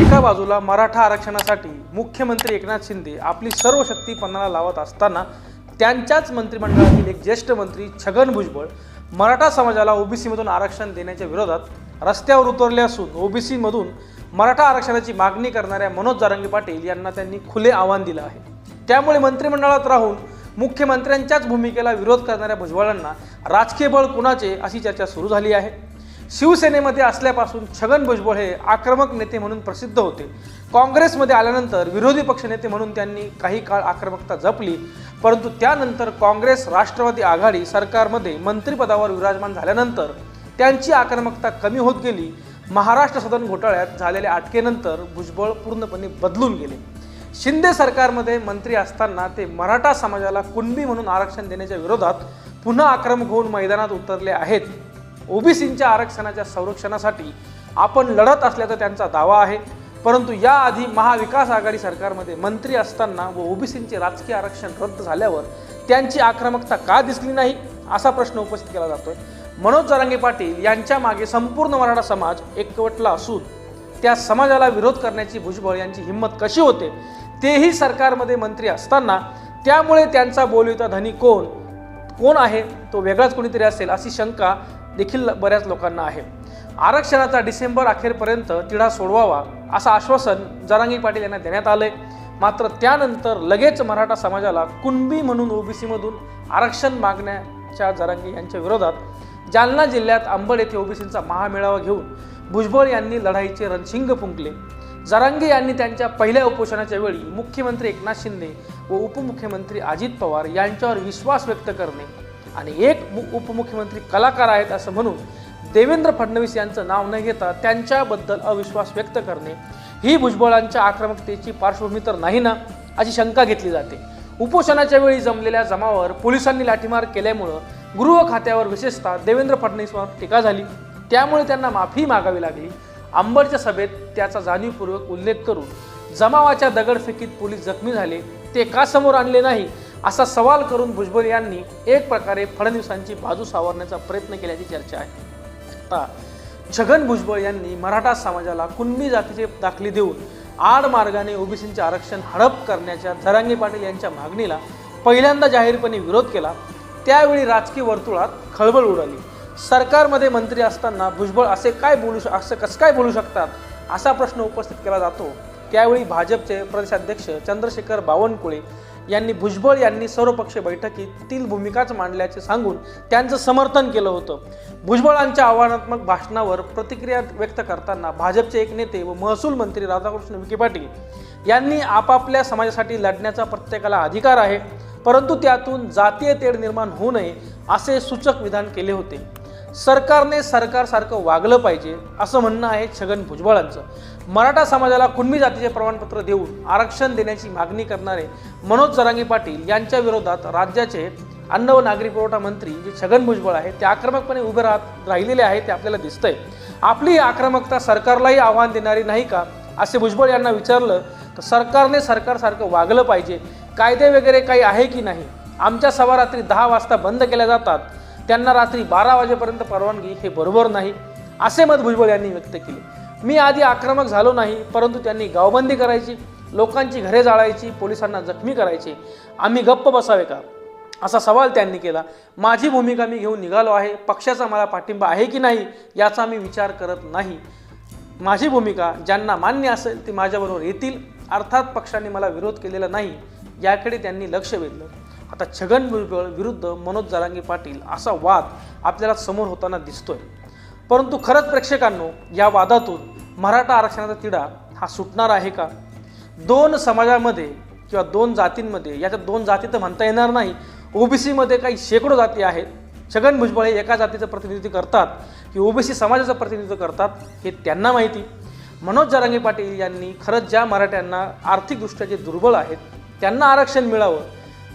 एका बाजूला मराठा आरक्षणासाठी मुख्यमंत्री एकनाथ शिंदे आपली सर्व शक्ती पणाला लावत असताना त्यांच्याच मंत्रिमंडळातील एक ज्येष्ठ मंत्री छगन भुजबळ मराठा समाजाला ओबीसीमधून आरक्षण देण्याच्या विरोधात रस्त्यावर उतरले असून ओबीसीमधून मराठा आरक्षणाची मागणी करणाऱ्या मनोज जरांगे पाटील यांना त्यांनी खुले आव्हान दिलं आहे। त्यामुळे मंत्रिमंडळात राहून मुख्यमंत्र्यांच्याच भूमिकेला विरोध करणाऱ्या भुजबळांना राजकीय बळ कुणाचे अशी चर्चा सुरू झाली आहे। शिवसेनेमध्ये असल्यापासून छगन भुजबळ हे आक्रमक नेते म्हणून प्रसिद्ध होते। काँग्रेसमध्ये आल्यानंतर विरोधी पक्षनेते म्हणून त्यांनी काही काळ आक्रमकता जपली, परंतु त्यानंतर काँग्रेस राष्ट्रवादी आघाडी सरकारमध्ये मंत्रिपदावर विराजमान झाल्यानंतर त्यांची आक्रमकता कमी होत गेली। महाराष्ट्र सदन घोटाळ्यात झालेल्या अटकेनंतर भुजबळ पूर्णपणे बदलून गेले। शिंदे सरकारमध्ये मंत्री असताना ते मराठा समाजाला कुणबी म्हणून आरक्षण देण्याच्या विरोधात पुन्हा आक्रमक होऊन मैदानात उतरले आहेत। ओबीसींच्या आरक्षणाच्या संरक्षणासाठी आपण लढत असल्याचा त्यांचा दावा आहे, परंतु याआधी महाविकास आघाडी सरकारमध्ये मंत्री असताना व ओबीसींचे राजकीय आरक्षण रद्द झाल्यावर त्यांची आक्रमकता का दिसली नाही असा प्रश्न उपस्थित केला जातोय। मनोज जरांगे पाटील यांच्या मागे संपूर्ण मराठा समाज एकवटला असून त्या समाजाला विरोध करण्याची भुजबळ यांची हिंमत कशी होते, तेही सरकारमध्ये मंत्री असताना। त्यामुळे त्यांचा बोलविता धनी कोण आहे, तो वेगळाच कोणीतरी असेल अशी शंका देखील बऱ्याच लोकांना आहे। आरक्षणाचा डिसेंबर अखेरपर्यंत तिढा सोडवावा असं आश्वासन जरांगे पाटील यांना देण्यात आलंय, मात्र त्यानंतर लगेच मराठा समाजाला कुणबी म्हणून ओबीसीमधून आरक्षण मागण्याच्या जरांगे यांच्या विरोधात जालना जिल्ह्यात अंबड येथे ओबीसींचा महामेळावा घेऊन भुजबळ यांनी लढाईचे रणशिंग फुंकले। जरांगे यांनी त्यांच्या पहिल्या उपोषणाच्या वेळी मुख्यमंत्री एकनाथ शिंदे व उपमुख्यमंत्री अजित पवार यांच्यावर विश्वास व्यक्त करणे आणि एक उपमुख्यमंत्री कलाकार आहेत असं म्हणून देवेंद्र फडणवीस यांचं नाव न घेता त्यांच्याबद्दल अविश्वास व्यक्त करणे ही भुजबळांच्या आक्रमकतेची पार्श्वभूमी तर नाही ना, अशी शंका घेतली जाते। उपोषणाच्या वेळी जमलेल्या जमावावर पोलिसांनी लाठीमार केल्यामुळं गृह खात्यावर विशेषतः देवेंद्र फडणवीसवर टीका झाली, त्यामुळे त्यांना माफी मागावी लागली। अंबडच्या सभेत त्याचा जाणीवपूर्वक उल्लेख करून जमावाच्या दगडफेकीत पोलीस जखमी झाले, ते का समोर आणले नाही असा सवाल करून भुजबळ यांनी एक प्रकारे फडणवीसांची बाजू सावरण्याचा प्रयत्न केल्याची चर्चा आहे। आता छगन भुजबळ यांनी मराठा समाजाला कुणबी जातीचे दाखले देऊन आड मार्गाने ओबीसींचे आरक्षण हडप करण्याच्या जरांगे पाटील यांच्या मागणीला पहिल्यांदा जाहीरपणे विरोध केला। त्यावेळी राजकीय वर्तुळात खळबळ उडाली। सरकारमध्ये मंत्री असताना भुजबळ असं कसं काय बोलू शकतात असा प्रश्न उपस्थित केला जातो। त्यावेळी भाजपचे प्रदेशाध्यक्ष चंद्रशेखर बावनकुळे यांनी भुजबळ यांनी सर्वपक्षीय बैठकीतील भूमिकाच मांडल्याचे सांगून त्यांचं समर्थन केलं होतं। भुजबळांच्या आव्हानात्मक भाषणावर प्रतिक्रिया व्यक्त करताना भाजपचे एक नेते व महसूल मंत्री राधाकृष्ण विखे पाटील यांनी आपापल्या समाजासाठी लढण्याचा प्रत्येकाला अधिकार आहे, परंतु त्यातून जातीय तेढ निर्माण होऊ नये असे सूचक विधान केले होते। सरकारने सरकारसारखं वागलं पाहिजे असं म्हणणं आहे छगन भुजबळांचं। मराठा समाजाला कुणबी जातीचे प्रमाणपत्र देऊन आरक्षण देण्याची मागणी करणारे मनोज जरांगे पाटील यांच्या विरोधात राज्याचे अन्न व नागरी पुरवठा मंत्री जे छगन भुजबळ आहेत ते आक्रमकपणे उभे राहिलेले आहेत, ते आपल्याला दिसतंय। आपली ही आक्रमकता सरकारलाही आव्हान देणारी नाही का असे भुजबळ यांना विचारलं तर सरकारने सरकारसारखं वागलं पाहिजे, कायदे वगैरे काही आहे की नाही, आमच्या सभा रात्री 10 वाजता बंद केल्या जातात, त्यांना रात्री 12 वाजेपर्यंत परवानगी, हे बरोबर नाही असे मत भुजबळ यांनी व्यक्त केले। मी आधी आक्रमक झालो नाही, परंतु त्यांनी गावबंदी करायची, लोकांची घरे जाळायची, पोलिसांना जखमी करायचे, आम्ही गप्प बसावे का असा सवाल त्यांनी केला। माझी भूमिका मी घेऊन निघालो आहे, पक्षाचा मला पाठिंबा आहे की नाही याचा मी विचार करत नाही, माझी भूमिका ज्यांना मान्य असेल ते माझ्याबरोबर येतील, अर्थात पक्षाने मला विरोध केलेला नाही याकडे त्यांनी लक्ष वेधलं। आता छगन भुजबळ विरुद्ध मनोज जरांगे पाटील असा वाद आपल्याला समोर होताना दिसतोय, परंतु खरंच प्रेक्षकांनो या वादातून मराठा आरक्षणाचा तिढा हा सुटणार आहे का? दोन समाजामध्ये किंवा दोन जातींमध्ये, याच्यात दोन जाती तर म्हणता येणार नाही, ओबीसीमध्ये काही शेकडो जाती आहेत। छगन भुजबळ हे एका जातीचं प्रतिनिधित्व करतात की ओबीसी समाजाचं प्रतिनिधित्व करतात हे त्यांना माहिती। मनोज जरांगे पाटील यांनी खरंच ज्या मराठ्यांना आर्थिकदृष्ट्या जे दुर्बल आहेत त्यांना आरक्षण मिळावं,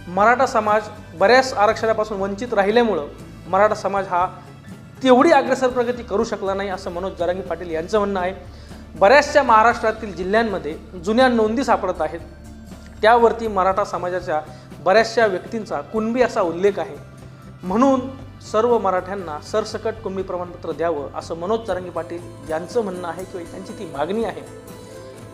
मराठा समाज बऱ्याच आरक्षणापासून वंचित राहिल्यामुळं मराठा समाज हा तेवढी अग्रेसर प्रगती करू शकला नाही असं मनोज जरांगे पाटील यांचं म्हणणं आहे। बऱ्याचशा महाराष्ट्रातील जिल्ह्यांमध्ये जुन्या नोंदी सापडत आहेत, त्यावरती मराठा समाजाच्या बऱ्याचशा व्यक्तींचा कुणबी असा उल्लेख आहे, म्हणून सर्व मराठ्यांना सरसकट कुणबी प्रमाणपत्र द्यावं असं मनोज जरांगे पाटील यांचं म्हणणं आहे किंवा त्यांची ती मागणी आहे।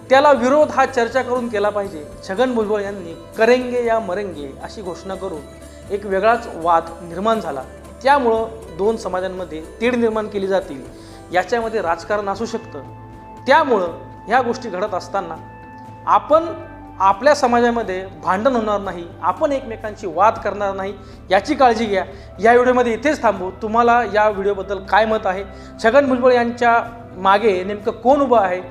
त्याला विरोध हा चर्चा करून केला पाहिजे. छगन भुजबळ यांनी करेंगे या मरेंगे अशी घोषणा करून एक वेगळाच वाद निर्माण झाला. त्यामुळं दोन समाजांमध्ये तीड निर्माण केली जातील, याच्यामध्ये राजकारण असू शकतं. त्यामुळं ह्या गोष्टी घडत असताना आपण आपल्या समाजामध्ये भांडण होणार नाही, आपण एकमेकांची वाद करणार नाही, याची काळजी घ्या. या व्हिडिओमध्ये इथेच थांबू. तुम्हाला या व्हिडिओबद्दल काय मत आहे? छगन भुजबळ यांच्या मागे नेमकं कोण उभं आहे,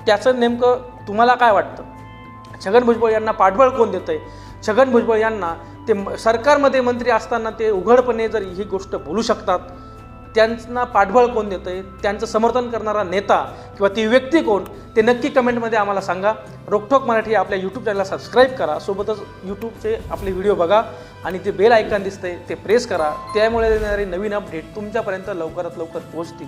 त्याचं नेमकं तुम्हाला काय वाटतं? छगन भुजबळ यांना पाठबळ कोण देतं आहे? छगन भुजबळ यांना ते सरकारमध्ये मंत्री असताना ते उघडपणे जर ही गोष्ट बोलू शकतात, त्यांना पाठबळ कोण देतं आहे? त्यांचं समर्थन करणारा नेता किंवा ती व्यक्ती कोण, ते नक्की कमेंटमध्ये आम्हाला सांगा. रोकठोक मराठी आपल्या यूट्यूब चॅनलला सबस्क्राईब करा. सोबतच यूट्यूबचे आपले व्हिडिओ बघा आणि ते बेल आयकॉन दिसतंय ते प्रेस करा. त्यामुळे येणारे नवीन अपडेट तुमच्यापर्यंत लवकरात लवकर पोहोचतील.